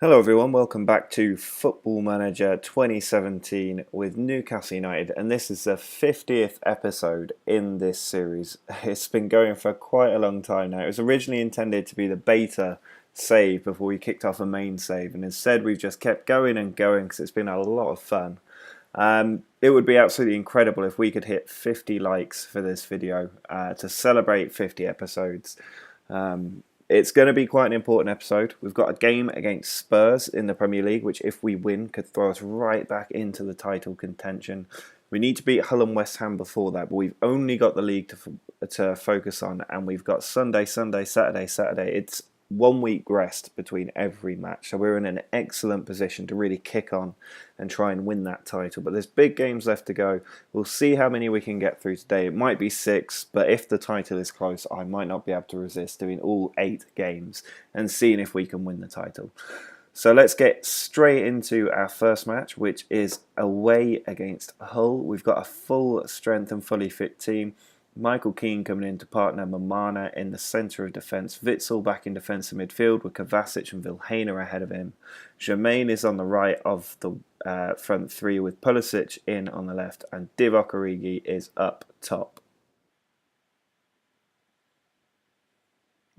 Hello everyone, welcome back to Football Manager 2017 with Newcastle United, and this is the 50th episode in this series. It's been going for quite a long time now. It was originally intended to be the beta save before we kicked off a main save, and instead we've just kept going and going because it's been a lot of fun. It would be absolutely incredible if we could hit 50 likes for this video to celebrate 50 episodes. It's going to be quite an important episode. We've got a game against Spurs in the Premier League, which if we win could throw us right back into the title contention. We need to beat Hull and West Ham before that, but we've only got the league to focus on, and we've got Sunday, Saturday. It's 1 week rest between every match, so we're in an excellent position to really kick on and try and win that title. But there's big games left to go. We'll see how many we can get through today. It might be 6, but if the title is close, I might not be able to resist doing all 8 games and seeing if we can win the title. So let's get straight into our first match, which is away against Hull. We've got a full strength and fully fit team. Michael Keane coming in to partner Mamana in the centre of defence. Witsel back in defensive midfield with Kovacic and Vilhena ahead of him. Jermaine is on the right of the front three with Pulisic in on the left, and Divock Origi is up top.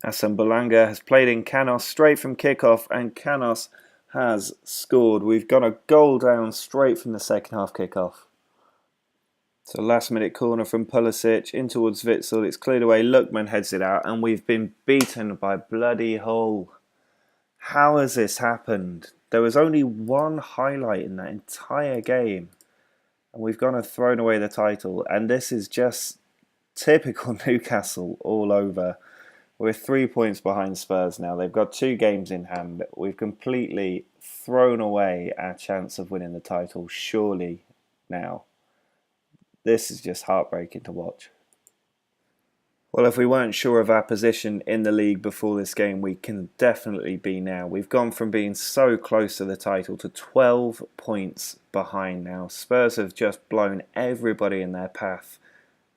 Assam Bolanga has played in Canos straight from kickoff, and Canos has scored. We've got a goal down straight from the second half kickoff. So last minute corner from Pulisic in towards Witsel. It's cleared away. Lookman heads it out, and we've been beaten by bloody Hull. How has this happened? There was only one highlight in that entire game, and we've gone and thrown away the title. And this is just typical Newcastle all over. We're 3 points behind Spurs now. They've got 2 games in hand. We've completely thrown away our chance of winning the title, surely now. This is just heartbreaking to watch. Well, if we weren't sure of our position in the league before this game, we can definitely be now. We've gone from being so close to the title to 12 points behind now. Spurs have just blown everybody in their path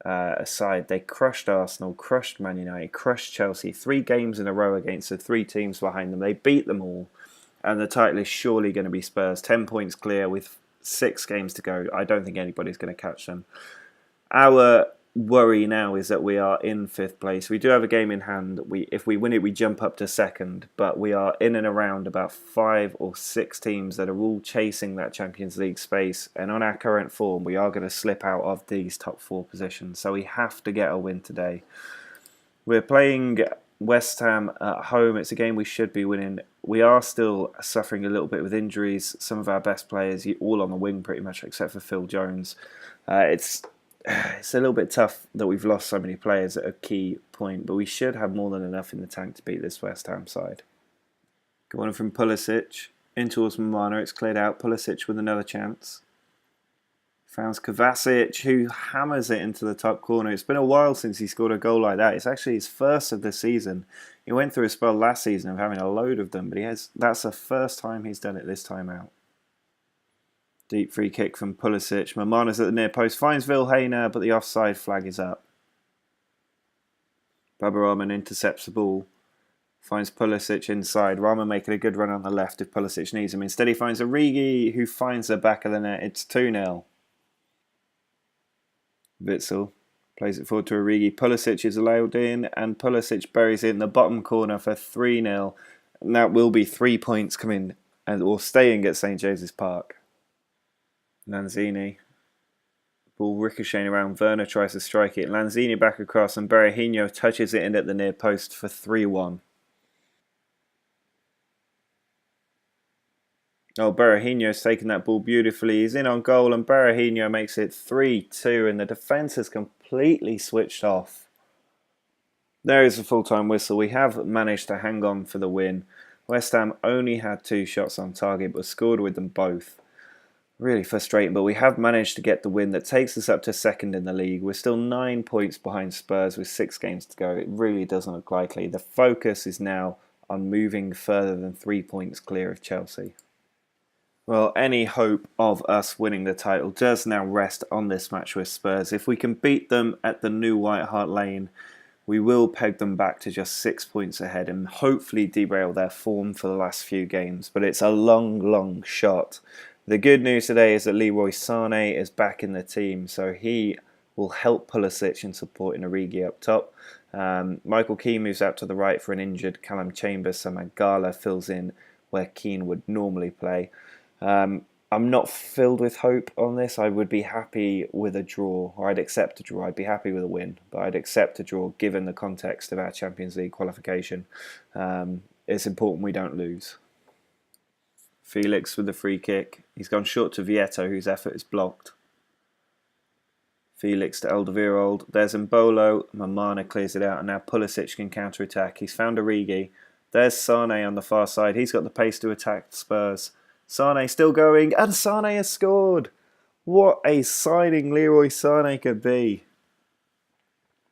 aside. They crushed Arsenal, crushed Man United, crushed Chelsea. 3 games in a row against the 3 teams behind them. They beat them all, and the title is surely going to be Spurs. 10 points clear with 6 games to go. I don't think anybody's going to catch them. Our worry now is that we are in 5th place. We do have a game in hand. If we win it, we jump up to 2nd, but we are in and around about 5 or 6 teams that are all chasing that Champions League space, and on our current form, we are going to slip out of these top 4 positions, so we have to get a win today. We're playing West Ham at home. It's a game we should be winning. We are still suffering a little bit with injuries. Some of our best players, all on the wing pretty much, except for Phil Jones. It's a little bit tough that we've lost so many players at a key point, but we should have more than enough in the tank to beat this West Ham side. Going from Pulisic in towards Mamana. It's cleared out. Pulisic with another chance. Found Kovacic, who hammers it into the top corner. It's been a while since he scored a goal like that. It's actually his first of the season. He went through a spell last season of having a load of them, but that's the first time he's done it this time out. Deep free kick from Pulisic. Mamana's at the near post. Finds Vilhena, but the offside flag is up. Baba Rahman intercepts the ball. Finds Pulisic inside. Rahman making a good run on the left if Pulisic needs him. Instead he finds Origi, who finds the back of the net. It's 2-0. Witsel plays it forward to Origi. Pulisic is allowed in, and Pulisic buries it in the bottom corner for 3-0. And that will be 3 points coming or staying at St James's Park. Lanzini. Ball ricocheting around. Werner tries to strike it. Lanzini back across, and Berahino touches it in at the near post for 3-1. Oh, Berahino's taken that ball beautifully. He's in on goal, and Berahino makes it 3-2, and the defence has completely switched off. There is a full-time whistle. We have managed to hang on for the win. West Ham only had 2 shots on target, but scored with them both. Really frustrating, but we have managed to get the win that takes us up to 2nd in the league. We're still 9 points behind Spurs with 6 games to go. It really doesn't look likely. The focus is now on moving further than 3 points clear of Chelsea. Well, any hope of us winning the title does now rest on this match with Spurs. If we can beat them at the new White Hart Lane, we will peg them back to just 6 points ahead and hopefully derail their form for the last few games. But it's a long shot. The good news today is that Leroy Sané is back in the team, so he will help Pulisic in supporting Origi up top. Michael Keane moves out to the right for an injured Callum Chambers, so Mangala fills in where Keane would normally play. I'm not filled with hope on this. I would be happy with a draw, or I'd accept a draw. I'd be happy with a win, but I'd accept a draw given the context of our Champions League qualification. It's important we don't lose. Felix with the free kick. He's gone short to Vieto, whose effort is blocked. Felix to Alderweireld. There's Mbolo. Mamana clears it out, and now Pulisic can counter-attack. He's found Origi. There's Sané on the far side. He's got the pace to attack Spurs. Sané still going, and Sané has scored. What a signing Leroy Sané could be.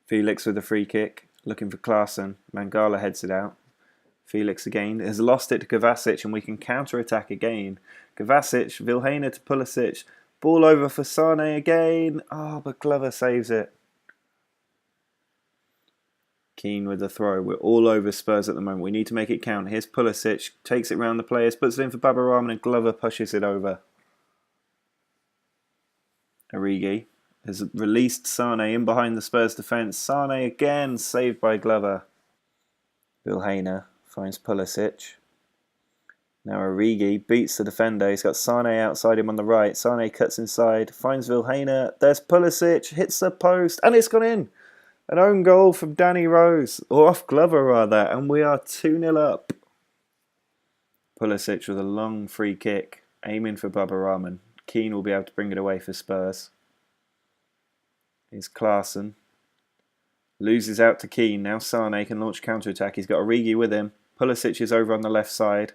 Felix with the free kick, looking for Klaassen. Mangala heads it out. Felix again has lost it to Kovacic, and we can counter-attack again. Kovacic, Vilhena to Pulisic. Ball over for Sané again. But Glover saves it. Keane with the throw. We're all over Spurs at the moment. We need to make it count. Here's Pulisic. Takes it round the players. Puts it in for Babarama, and Glover pushes it over. Origi has released Sané in behind the Spurs defence. Sané again saved by Glover. Vilhena finds Pulisic. Now Origi beats the defender. He's got Sané outside him on the right. Sané cuts inside. Finds Vilhena. There's Pulisic. Hits the post. And it's gone in. An own goal from Danny Rose, or off Glover rather, and we are 2-0 up. Pulisic with a long free kick, aiming for Baba Rahman. Keane will be able to bring it away for Spurs. Here's Klaassen. Loses out to Keane. Now Sané can launch counter-attack. He's got Origi with him. Pulisic is over on the left side.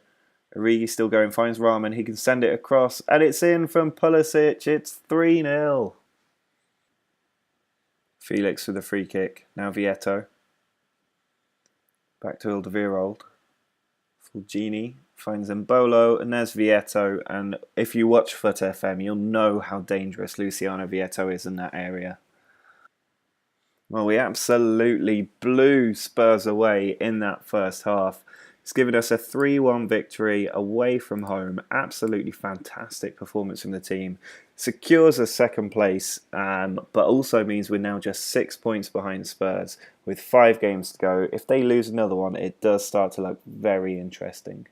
Origi still going, finds Rahman. He can send it across, and it's in from Pulisic. It's 3-0. Felix with a free kick. Now Vieto. Back to Alderweireld. Fulgini finds Mbolo, and there's Vieto. And if you watch Foot FM, you'll know how dangerous Luciano Vieto is in that area. Well, we absolutely blew Spurs away in that first half. It's given us a 3-1 victory away from home. Absolutely fantastic performance from the team. Secures us second place, but also means we're now just 6 points behind Spurs with 5 games to go. If they lose another one, it does start to look very interesting.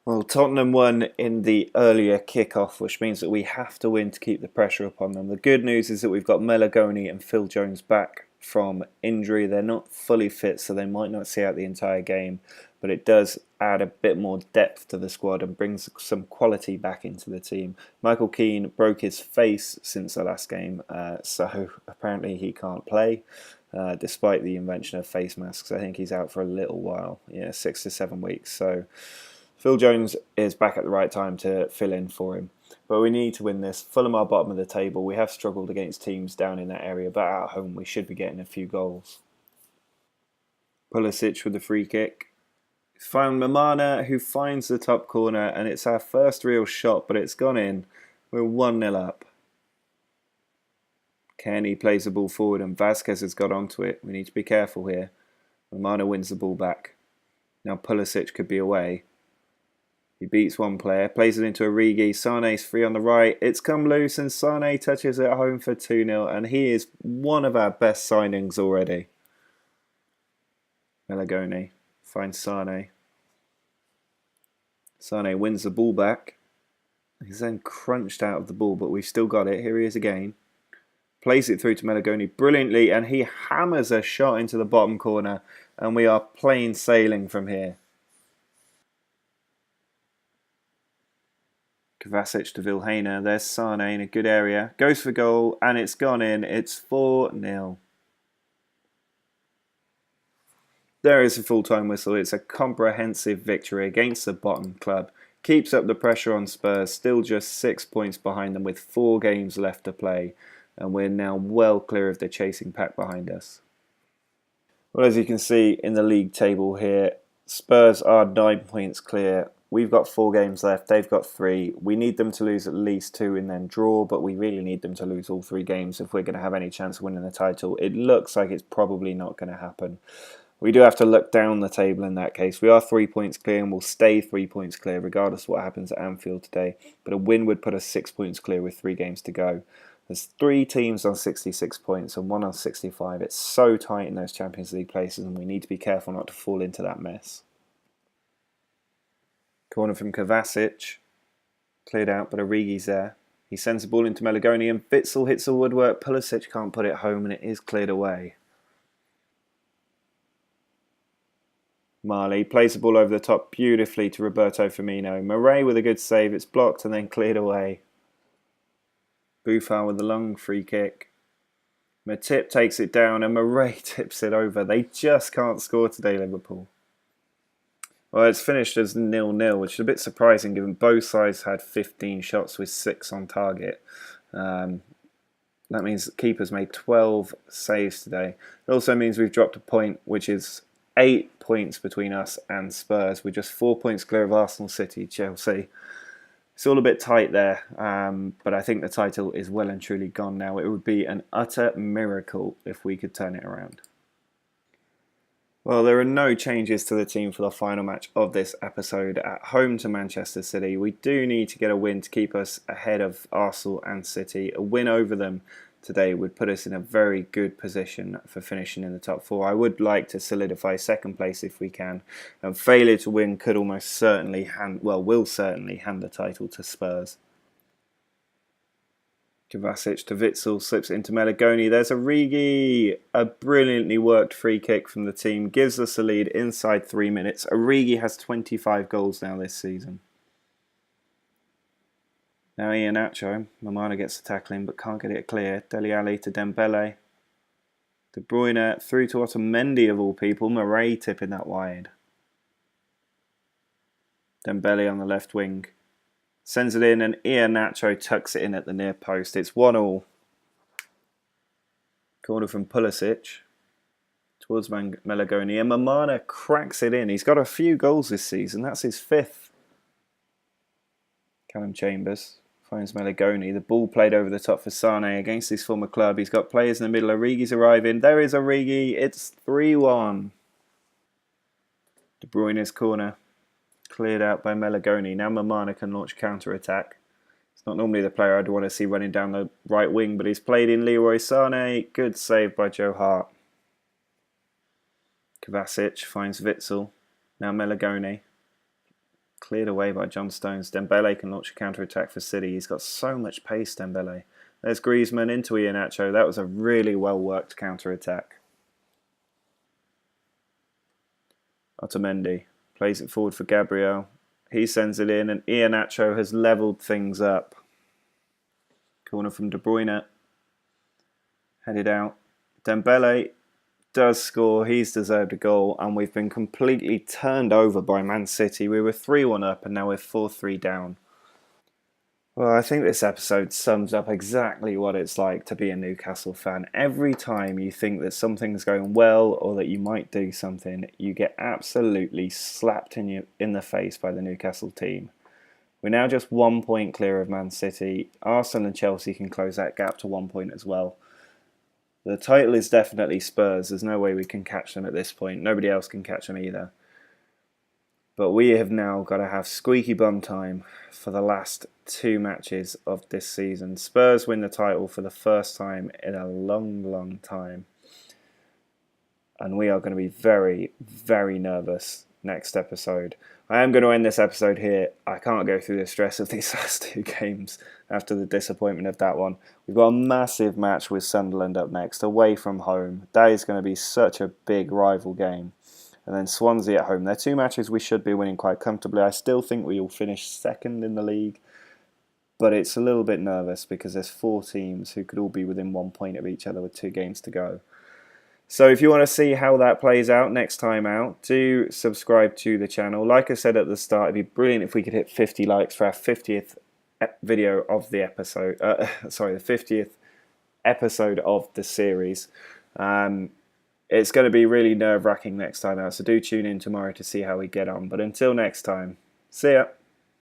Well, Tottenham won in the earlier kickoff, which means that we have to win to keep the pressure upon them. The good news is that we've got Melagoni and Phil Jones back from injury. They're not fully fit, so they might not see out the entire game, but it does add a bit more depth to the squad and brings some quality back into the team. Michael Keane broke his face since the last game, so apparently he can't play, despite the invention of face masks. I think he's out for a little while, 6 to 7 weeks. So Phil Jones is back at the right time to fill in for him. But we need to win this. Fulham are bottom of the table. We have struggled against teams down in that area, but at home we should be getting a few goals. Pulisic with the free kick. It's found Mamana, who finds the top corner, and it's our first real shot, but it's gone in. We're 1-0 up. Kenny plays the ball forward, and Vasquez has got onto it. We need to be careful here. Mamana wins the ball back. Now Pulisic could be away. He beats one player, plays it into Origi. Sané's free on the right. It's come loose, and Sané touches it home for 2-0, and he is one of our best signings already. Melagoni finds Sané. Sané wins the ball back. He's then crunched out of the ball, but we've still got it. Here he is again. Plays it through to Melagoni brilliantly, and he hammers a shot into the bottom corner, and we are plain sailing from here. Kovacic to Vilhena. There's Sané in a good area. Goes for goal, and it's gone in. It's 4-0. There is a full-time whistle. It's a comprehensive victory against the bottom club. Keeps up the pressure on Spurs. Still just 6 points behind them with 4 games left to play. And we're now well clear of the chasing pack behind us. Well, as you can see in the league table here, Spurs are 9 points clear We've got 4 games left. They've got 3. We need them to lose at least 2 and then draw, but we really need them to lose all 3 games if we're going to have any chance of winning the title. It looks like it's probably not going to happen. We do have to look down the table in that case. We are 3 points clear and we'll stay 3 points clear regardless of what happens at Anfield today. But a win would put us 6 points clear with 3 games to go. There's 3 teams on 66 points and 1 on 65. It's so tight in those Champions League places and we need to be careful not to fall into that mess. Corner from Kovacic. Cleared out, but Origi's there. He sends the ball into Melagoni and Witsel hits the woodwork. Pulisic can't put it home and it is cleared away. Marley plays the ball over the top beautifully to Roberto Firmino. Murray with a good save. It's blocked and then cleared away. Buffon with a long free kick. Matip takes it down and Murray tips it over. They just can't score today, Liverpool. Well, it's finished as 0-0, which is a bit surprising given both sides had 15 shots with 6 on target. That means the keepers made 12 saves today. It also means we've dropped a point, which is 8 points between us and Spurs. We're just 4 points clear of Arsenal, City, Chelsea. It's all a bit tight there, but I think the title is well and truly gone now. It would be an utter miracle if we could turn it around. Well, there are no changes to the team for the final match of this episode at home to Manchester City. We do need to get a win to keep us ahead of Arsenal and City. A win over them today would put us in a very good position for finishing in the top 4. I would like to solidify second place if we can. And failure to win could almost certainly will certainly hand the title to Spurs. Kovacic to Witsel, slips it into Melagoni. There's Origi. A brilliantly worked free kick from the team. Gives us a lead inside 3 minutes. Origi has 25 goals now this season. Now Iheanacho. Mamana gets the tackling but can't get it clear. Dele Alli to Dembele. De Bruyne through to Otamendi of all people. Murray tipping that wide. Dembele on the left wing. Sends it in and Iheanacho tucks it in at the near post. It's 1-1. Corner from Pulisic towards Melagoni and Mamana cracks it in. He's got a few goals this season. That's his 5th. Callum Chambers finds Melagoni. The ball played over the top for Sane against his former club. He's got players in the middle. Origi's arriving. There is Origi. It's 3-1. De Bruyne's corner. Cleared out by Melagoni. Now Mamana can launch counter-attack. It's not normally the player I'd want to see running down the right wing, but he's played in Leroy Sané. Good save by Joe Hart. Kovacic finds Witsel. Now Melagoni. Cleared away by John Stones. Dembele can launch a counter-attack for City. He's got so much pace, Dembele. There's Griezmann into Iheanacho. That was a really well-worked counter-attack. Otamendi. Plays it forward for Gabriel. He sends it in and Iheanacho has levelled things up. Corner from De Bruyne. Headed out. Dembele does score. He's deserved a goal and we've been completely turned over by Man City. We were 3-1 up and now we're 4-3 down. Well, I think this episode sums up exactly what it's like to be a Newcastle fan. Every time you think that something's going well or that you might do something, you get absolutely slapped in the face by the Newcastle team. We're now just 1 point clear of Man City. Arsenal and Chelsea can close that gap to 1 point as well. The title is definitely Spurs. There's no way we can catch them at this point. Nobody else can catch them either. But we have now got to have squeaky bum time for the last 2 matches of this season. Spurs win the title for the first time in a long, long time. And we are going to be very, very nervous next episode. I am going to end this episode here. I can't go through the stress of these last 2 games after the disappointment of that one. We've got a massive match with Sunderland up next, away from home. That is going to be such a big rival game. And then Swansea at home. They're 2 matches we should be winning quite comfortably. I still think we will finish 2nd in the league. But it's a little bit nervous because there's 4 teams who could all be within 1 point of each other with 2 games to go. So if you want to see how that plays out next time out, do subscribe to the channel. Like I said at the start, it'd be brilliant if we could hit 50 likes for our 50th video of the episode. The 50th episode of the series. It's going to be really nerve-wracking next time out, so do tune in tomorrow to see how we get on. But until next time, See ya.